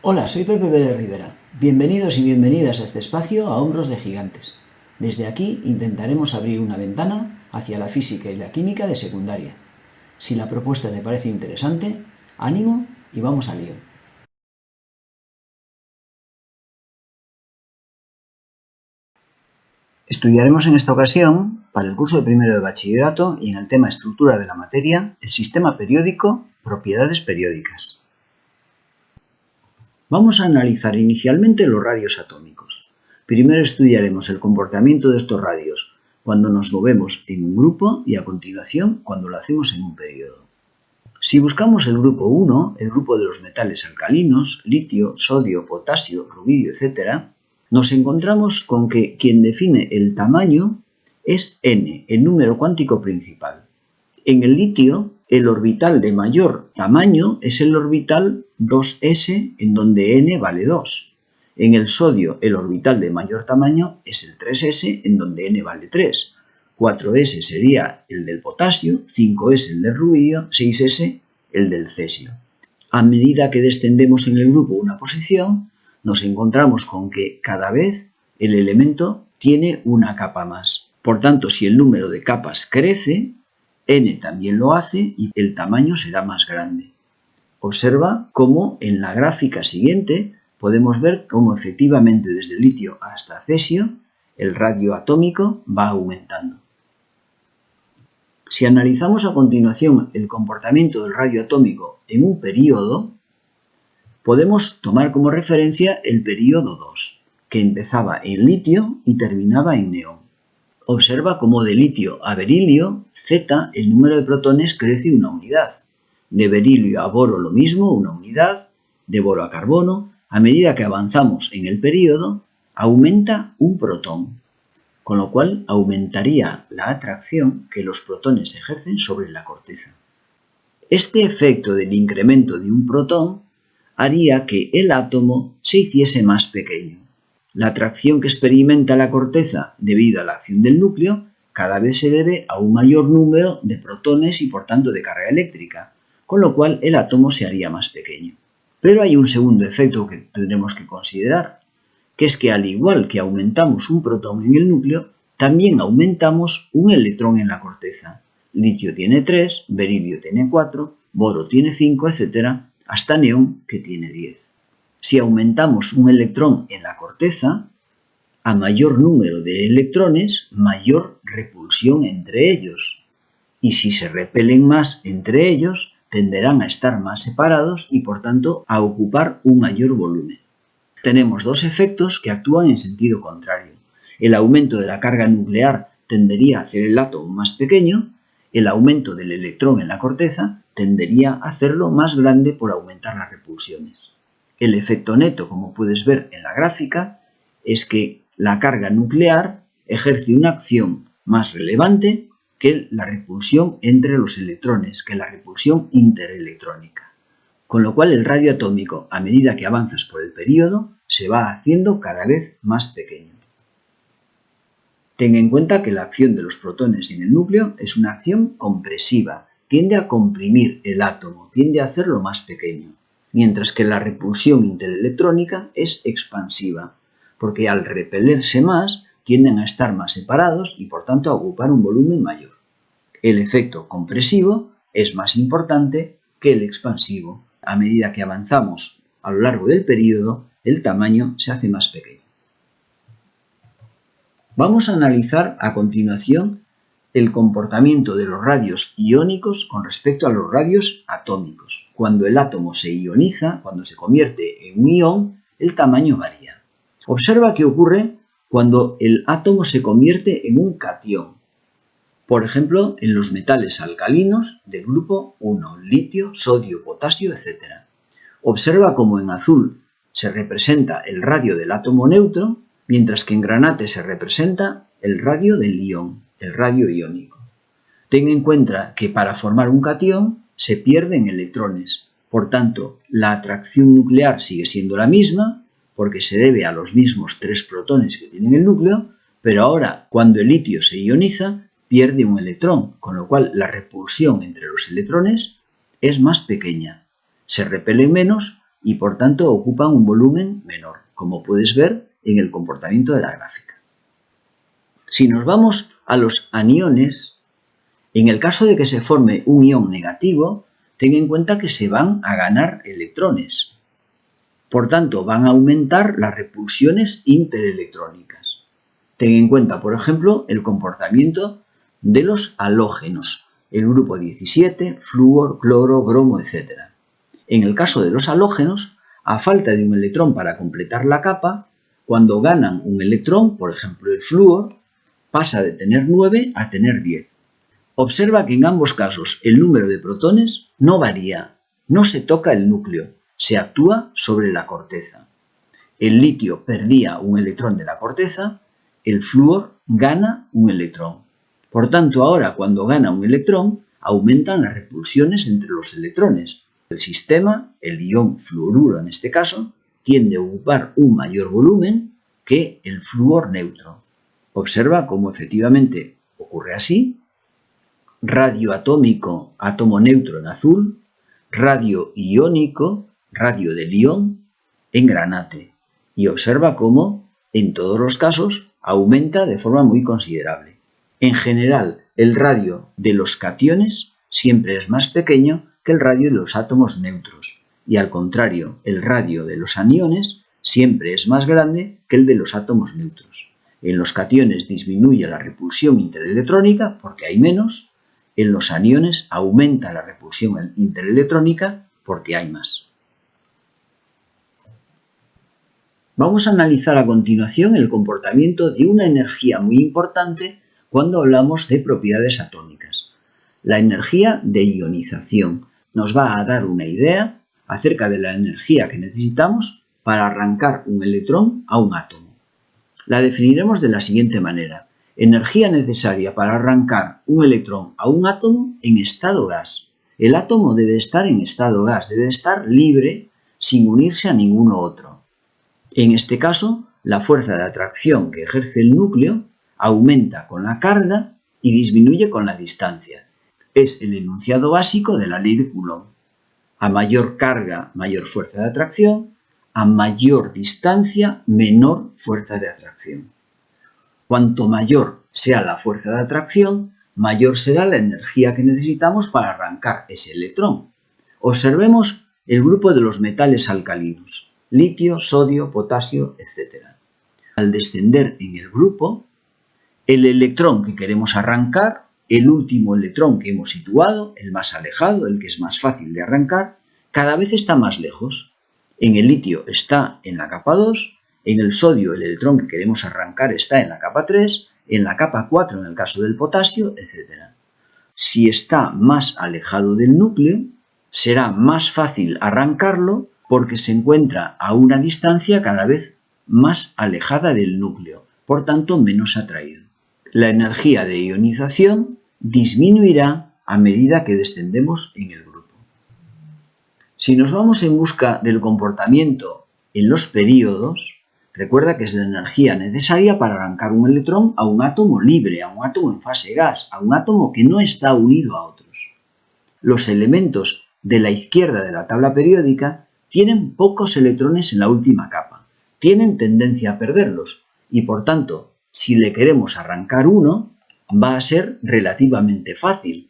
Hola, soy Pepe Pérez Rivera. Bienvenidos y bienvenidas a este espacio a Hombros de Gigantes. Desde aquí intentaremos abrir una ventana hacia la física y la química de secundaria. Si la propuesta te parece interesante, ánimo y vamos al lío. Estudiaremos en esta ocasión, para el curso de primero de bachillerato y en el tema estructura de la materia, el sistema periódico, propiedades periódicas. Vamos a analizar inicialmente los radios atómicos. Primero estudiaremos el comportamiento de estos radios cuando nos movemos en un grupo y a continuación cuando lo hacemos en un periodo. Si buscamos el grupo 1, el grupo de los metales alcalinos, litio, sodio, potasio, rubidio, etc., nos encontramos con que quien define el tamaño es n, el número cuántico principal. En el litio, el orbital de mayor tamaño es el orbital 2s, en donde n vale 2. En el sodio, el orbital de mayor tamaño es el 3s, en donde n vale 3. 4s sería el del potasio, 5s el del rubidio, 6s el del cesio. A medida que descendemos en el grupo una posición, nos encontramos con que cada vez el elemento tiene una capa más. Por tanto, si el número de capas crece, n también lo hace y el tamaño será más grande. Observa cómo en la gráfica siguiente podemos ver cómo efectivamente desde el litio hasta cesio el radio atómico va aumentando. Si analizamos a continuación el comportamiento del radio atómico en un período, podemos tomar como referencia el período 2, que empezaba en litio y terminaba en neón. Observa cómo de litio a berilio, Z, el número de protones crece una unidad. De berilio a boro lo mismo, una unidad. De boro a carbono, a medida que avanzamos en el período, aumenta un protón, con lo cual aumentaría la atracción que los protones ejercen sobre la corteza. Este efecto del incremento de un protón haría que el átomo se hiciese más pequeño. La atracción que experimenta la corteza debido a la acción del núcleo cada vez se debe a un mayor número de protones y por tanto de carga eléctrica, con lo cual el átomo se haría más pequeño. Pero hay un segundo efecto que tendremos que considerar, que es que al igual que aumentamos un protón en el núcleo, también aumentamos un electrón en la corteza. Litio tiene 3, berilio tiene 4, boro tiene 5, etc., hasta neón que tiene 10. Si aumentamos un electrón en la corteza, a mayor número de electrones, mayor repulsión entre ellos. Y si se repelen más entre ellos, tenderán a estar más separados y por tanto a ocupar un mayor volumen. Tenemos dos efectos que actúan en sentido contrario. El aumento de la carga nuclear tendería a hacer el átomo más pequeño, el aumento del electrón en la corteza tendería a hacerlo más grande por aumentar las repulsiones. El efecto neto, como puedes ver en la gráfica, es que la carga nuclear ejerce una acción más relevante que la repulsión entre los electrones, que la repulsión interelectrónica. Con lo cual el radio atómico, a medida que avanzas por el período, se va haciendo cada vez más pequeño. Ten en cuenta que la acción de los protones en el núcleo es una acción compresiva, tiende a comprimir el átomo, tiende a hacerlo más pequeño, mientras que la repulsión interelectrónica es expansiva, porque al repelerse más tienden a estar más separados y por tanto a ocupar un volumen mayor. El efecto compresivo es más importante que el expansivo. A medida que avanzamos a lo largo del período, el tamaño se hace más pequeño. Vamos a analizar a continuación el comportamiento de los radios iónicos con respecto a los radios atómicos. Cuando el átomo se ioniza, cuando se convierte en un ión, el tamaño varía. Observa qué ocurre cuando el átomo se convierte en un catión. Por ejemplo, en los metales alcalinos del grupo 1, litio, sodio, potasio, etc. Observa cómo en azul se representa el radio del átomo neutro, mientras que en granate se representa el radio del ión, el radio iónico. Ten en cuenta que para formar un catión se pierden electrones, por tanto, la atracción nuclear sigue siendo la misma, porque se debe a los mismos 3 protones que tiene el núcleo, pero ahora, cuando el litio se ioniza, pierde un electrón, con lo cual la repulsión entre los electrones es más pequeña. Se repelen menos, y por tanto ocupan un volumen menor, como puedes ver en el comportamiento de la gráfica. Si nos vamos a los aniones, en el caso de que se forme un ion negativo, ten en cuenta que se van a ganar electrones. Por tanto, van a aumentar las repulsiones interelectrónicas. Ten en cuenta, por ejemplo, el comportamiento de los halógenos, el grupo 17, flúor, cloro, bromo, etc. En el caso de los halógenos, a falta de un electrón para completar la capa, cuando ganan un electrón, por ejemplo el flúor, pasa de tener 9 a tener 10. Observa que en ambos casos el número de protones no varía, no se toca el núcleo, se actúa sobre la corteza. El litio perdía un electrón de la corteza, el flúor gana un electrón. Por tanto, ahora cuando gana un electrón, aumentan las repulsiones entre los electrones. El sistema, el ion fluoruro en este caso, tiende a ocupar un mayor volumen que el flúor neutro. Observa cómo efectivamente ocurre así. Radio atómico, átomo neutro en azul, radio iónico, radio del ion, en granate. Y observa cómo, en todos los casos, aumenta de forma muy considerable. En general, el radio de los cationes siempre es más pequeño que el radio de los átomos neutros, y al contrario, el radio de los aniones siempre es más grande que el de los átomos neutros. En los cationes disminuye la repulsión interelectrónica porque hay menos, en los aniones aumenta la repulsión interelectrónica porque hay más. Vamos a analizar a continuación el comportamiento de una energía muy importante cuando hablamos de propiedades atómicas. La energía de ionización nos va a dar una idea acerca de la energía que necesitamos para arrancar un electrón a un átomo. La definiremos de la siguiente manera. Energía necesaria para arrancar un electrón a un átomo en estado gas. El átomo debe estar en estado gas, debe estar libre sin unirse a ninguno otro. En este caso, la fuerza de atracción que ejerce el núcleo aumenta con la carga y disminuye con la distancia. Es el enunciado básico de la ley de Coulomb. A mayor carga, mayor fuerza de atracción. A mayor distancia, menor fuerza de atracción. Cuanto mayor sea la fuerza de atracción, mayor será la energía que necesitamos para arrancar ese electrón. Observemos el grupo de los metales alcalinos, litio, sodio, potasio, etc. Al descender en el grupo, el electrón que queremos arrancar, el último electrón que hemos situado, el más alejado, el que es más fácil de arrancar, cada vez está más lejos. En el litio está en la capa 2, en el sodio el electrón que queremos arrancar está en la capa 3, en la capa 4 en el caso del potasio, etc. Si está más alejado del núcleo, será más fácil arrancarlo porque se encuentra a una distancia cada vez más alejada del núcleo, por tanto menos atraído. La energía de ionización disminuirá a medida que descendemos en el grupo. Si nos vamos en busca del comportamiento en los períodos, recuerda que es la energía necesaria para arrancar un electrón a un átomo libre, a un átomo en fase gas, a un átomo que no está unido a otros. Los elementos de la izquierda de la tabla periódica tienen pocos electrones en la última capa, tienen tendencia a perderlos y por tanto, si le queremos arrancar uno, va a ser relativamente fácil,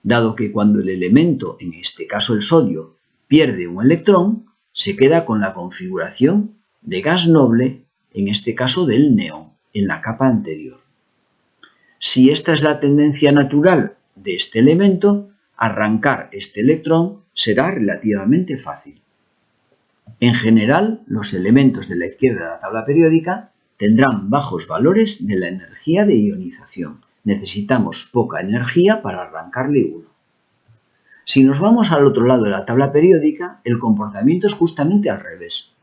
dado que cuando el elemento, en este caso el sodio, pierde un electrón, se queda con la configuración de gas noble, en este caso del neón, en la capa anterior. Si esta es la tendencia natural de este elemento, arrancar este electrón será relativamente fácil. En general, los elementos de la izquierda de la tabla periódica tendrán bajos valores de la energía de ionización. Necesitamos poca energía para arrancarle uno. Si nos vamos al otro lado de la tabla periódica, el comportamiento es justamente al revés.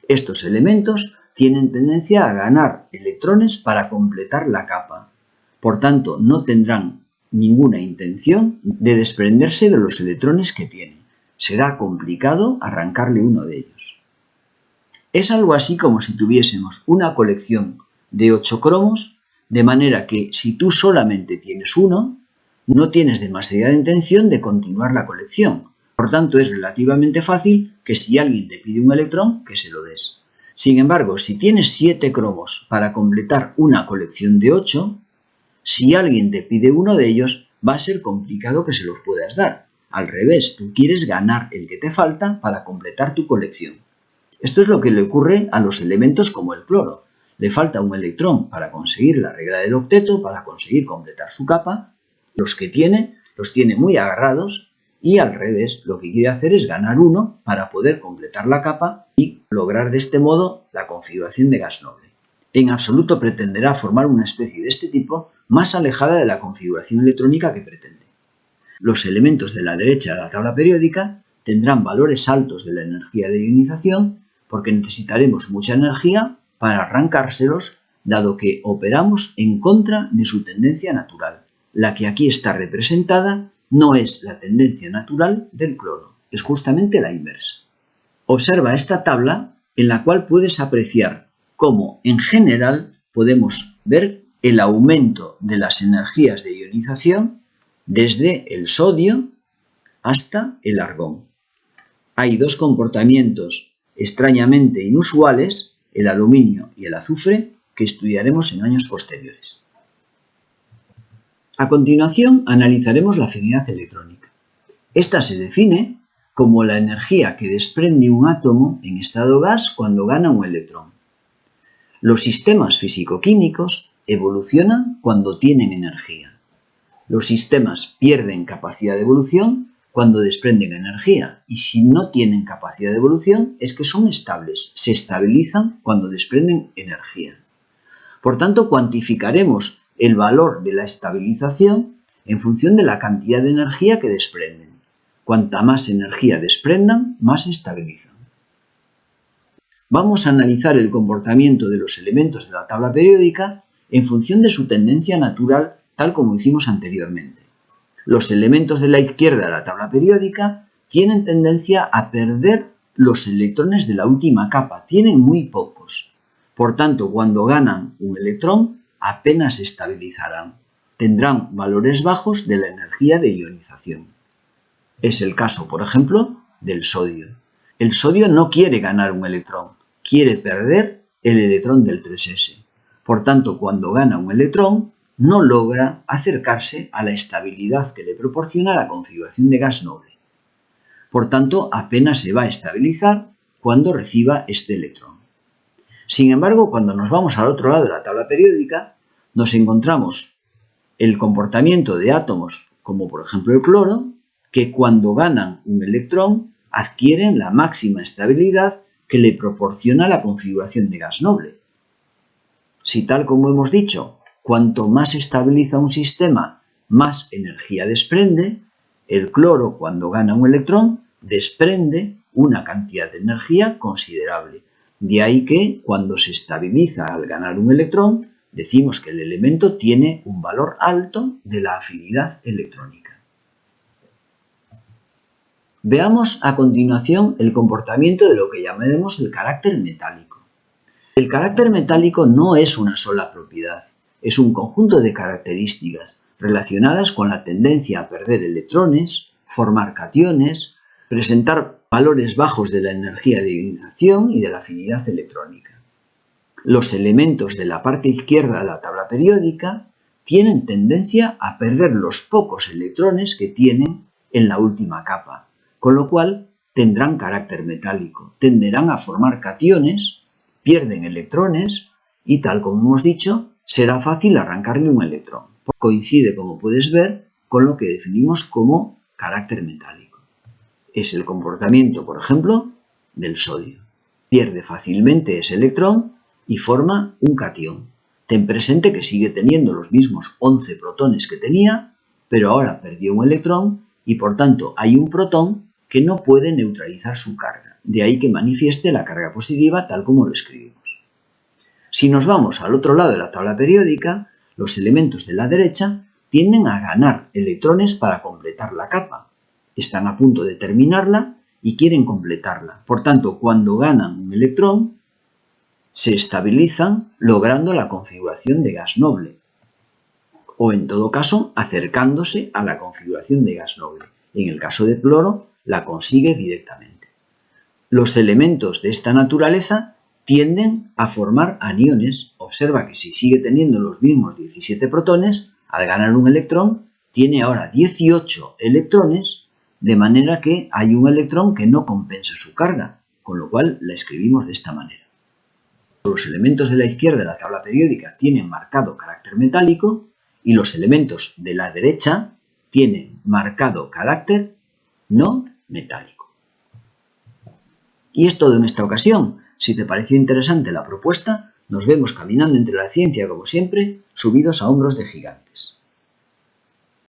Estos elementos tienen tendencia a ganar electrones para completar la capa. Por tanto, no tendrán ninguna intención de desprenderse de los electrones que tienen. Será complicado arrancarle uno de ellos. Es algo así como si tuviésemos una colección de 8 cromos, de manera que si tú solamente tienes uno, no tienes demasiada intención de continuar la colección, Por tanto, es relativamente fácil que si alguien te pide un electrón, que se lo des. Sin embargo, si tienes 7 cromos para completar una colección de 8, si alguien te pide uno de ellos, va a ser complicado que se los puedas dar. Al revés, tú quieres ganar el que te falta para completar tu colección. Esto es lo que le ocurre a los elementos como el cloro. Le falta un electrón para conseguir la regla del octeto, para conseguir completar su capa. Los que tiene, los tiene muy agarrados y al revés, lo que quiere hacer es ganar uno para poder completar la capa y lograr de este modo la configuración de gas noble. En absoluto pretenderá formar una especie de este tipo más alejada de la configuración electrónica que pretende. Los elementos de la derecha de la tabla periódica tendrán valores altos de la energía de ionización porque necesitaremos mucha energía para arrancárselos, dado que operamos en contra de su tendencia natural. La que aquí está representada no es la tendencia natural del cloro, es justamente la inversa. Observa esta tabla en la cual puedes apreciar cómo en general podemos ver el aumento de las energías de ionización desde el sodio hasta el argón. Hay dos comportamientos extrañamente inusuales, el aluminio y el azufre, que estudiaremos en años posteriores. A continuación analizaremos la afinidad electrónica. Esta se define como la energía que desprende un átomo en estado gas cuando gana un electrón. Los sistemas físico-químicos evolucionan cuando tienen energía. Los sistemas pierden capacidad de evolución cuando desprenden energía, y si no tienen capacidad de evolución es que son estables, se estabilizan cuando desprenden energía. Por tanto, cuantificaremos el valor de la estabilización en función de la cantidad de energía que desprenden. Cuanta más energía desprendan, más se estabilizan. Vamos a analizar el comportamiento de los elementos de la tabla periódica en función de su tendencia natural, tal como hicimos anteriormente. Los elementos de la izquierda de la tabla periódica tienen tendencia a perder los electrones de la última capa, tienen muy pocos. Por tanto, cuando ganan un electrón, apenas se estabilizarán. Tendrán valores bajos de la energía de ionización. Es el caso, por ejemplo, del sodio. El sodio no quiere ganar un electrón, quiere perder el electrón del 3s. Por tanto, cuando gana un electrón, no logra acercarse a la estabilidad que le proporciona la configuración de gas noble. Por tanto, apenas se va a estabilizar cuando reciba este electrón. Sin embargo, cuando nos vamos al otro lado de la tabla periódica, nos encontramos el comportamiento de átomos, como por ejemplo el cloro, que cuando ganan un electrón adquieren la máxima estabilidad que le proporciona la configuración de gas noble. Si tal como hemos dicho, cuanto más se estabiliza un sistema, más energía desprende, el cloro cuando gana un electrón desprende una cantidad de energía considerable. De ahí que cuando se estabiliza al ganar un electrón, decimos que el elemento tiene un valor alto de la afinidad electrónica. Veamos a continuación el comportamiento de lo que llamaremos el carácter metálico. El carácter metálico no es una sola propiedad, es un conjunto de características relacionadas con la tendencia a perder electrones, formar cationes, presentar valores bajos de la energía de ionización y de la afinidad electrónica. Los elementos de la parte izquierda de la tabla periódica tienen tendencia a perder los pocos electrones que tienen en la última capa, con lo cual tendrán carácter metálico, tenderán a formar cationes, pierden electrones y, tal como hemos dicho, será fácil arrancarle un electrón. Coincide, como puedes ver, con lo que definimos como carácter metálico. Es el comportamiento, por ejemplo, del sodio. Pierde fácilmente ese electrón y forma un catión. Ten presente que sigue teniendo los mismos 11 protones que tenía, pero ahora perdió un electrón y por tanto hay un protón que no puede neutralizar su carga. De ahí que manifieste la carga positiva tal como lo escribimos. Si nos vamos al otro lado de la tabla periódica, los elementos de la derecha tienden a ganar electrones para completar la capa. Están a punto de terminarla y quieren completarla. Por tanto, cuando ganan un electrón, se estabilizan logrando la configuración de gas noble, o en todo caso acercándose a la configuración de gas noble. En el caso de cloro, la consigue directamente. Los elementos de esta naturaleza tienden a formar aniones. Observa que si sigue teniendo los mismos 17 protones, al ganar un electrón, tiene ahora 18 electrones, de manera que hay un electrón que no compensa su carga, con lo cual la escribimos de esta manera. Los elementos de la izquierda de la tabla periódica tienen marcado carácter metálico y los elementos de la derecha tienen marcado carácter no metálico. Y es todo en esta ocasión. Si te pareció interesante la propuesta, nos vemos caminando entre la ciencia como siempre, subidos a hombros de gigantes.